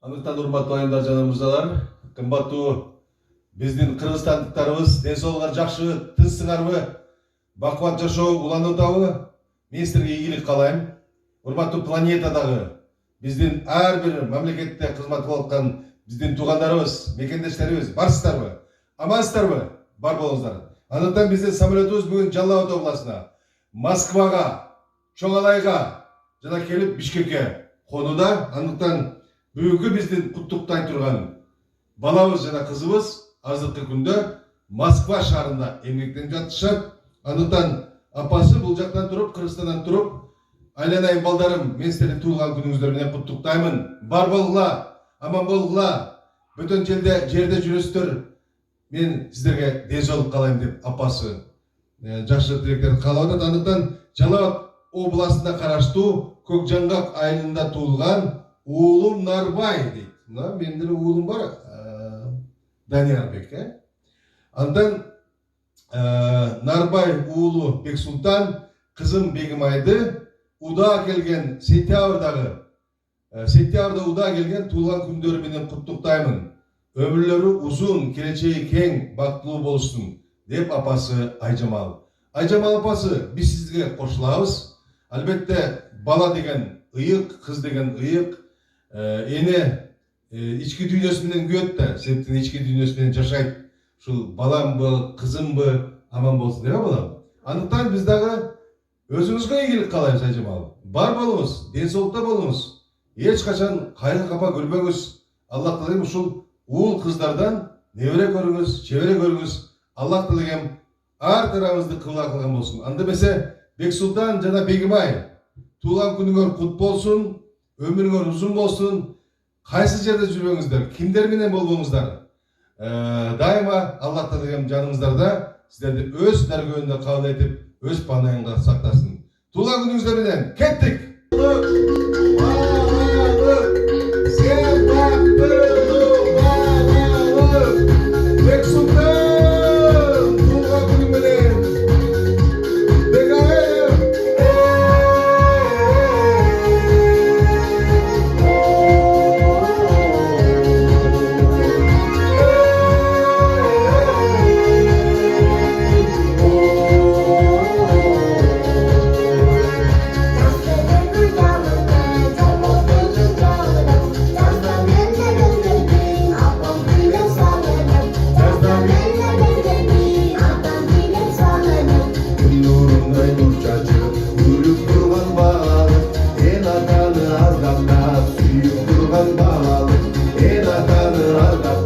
Андыктан урматтуу айымдар жана мырзалар, кымбаттуу биздин кыргызстандыктарыбыз, ден соолугуңар жакшы, тынчсыңарбы, бакубат жашоо улануудабы? Мен силерге ийгилик каалайм. Урматтуу планетадагы биздин ар бир мамлекетте кызмат кылып аткан биздин туугандарыбыз, мекендештерибиз барсыздарбы? Амансыздарбы? Бар болуңуздар. Андыктан биздин самолетубуз бүгүн Жалал Абад областына, Москвага, Чоңалайга жана келип Бишкекке конууда. Андыктан бүгүнкү биздин куттуктай турган балабыз жана кызыбыз азыркы күндө Москва шаарында эмгектенип жатышат. Андыктан апасы бул жактан туруп, Кыргызстандан туруп, айланайын балдарым, мен силерди туулган күнүңүздөр менен куттуктаймын. Бар болгула, аман болгула, бөтөн жерде жүрөсүздөр. Мен сиздерге ден соолук каалайм деп апасы жакшы тилектерин каалап атат. Андыктан Жалал Абад областына караштуу Көк Жаңгак айылында туулган уулум Нарбай дейт. Мына менин деле уулум бар, Даниярбек. Андан Нарбай уулу Бексултан, кызым Бегимайды удаа келген сентябрда удаа келген туулган күндөрү менен куттуктаймын. Өмүрлөрү узун, келечеги кең, бактылуу болушсун деп апасы Айжамал. Айжамал апасы, биз сизге кошулабыз. Албетте бала деген ыйык, кыз деген ыйык. Эне ички дүйнөсү менен күйөт да, себептен ички дүйнөсү менен жашайт. Ушул баламбы, кызымбы аман болсун деп балам. Андыктан биз дагы өзүңүзгө ийгилик каалайбыз Айжамал. Бар болуңуз, ден соолукта болуңуз. Эч качан кайгы капа көрбөңүз. Аллах тилейм ушул уул кыздардан небере көрүңүз, чебере көрүңүз. Аллах тилегем ар тарабыңызды кыбла кылган болсун. Анда эмесе Бексултан жана Бегимай, туулган күнүңөр кут болсун, өмүрүңөр узун болсун. Кайсы жерде жүрбөңүздөр, кимдер менен болбоңуздар. Дайыма Аллах тилегем жаныңыздарда сиздерди өз даргөөнүндө кабыл этип, өз панайында сактасын. Туулган күнүңүздөр менен кеттик. Сен бактылуу балалык, Бексултан, туулган күнүң менен. Ena tanı azganda, suyup durgan bağlı, ena tanı azganda.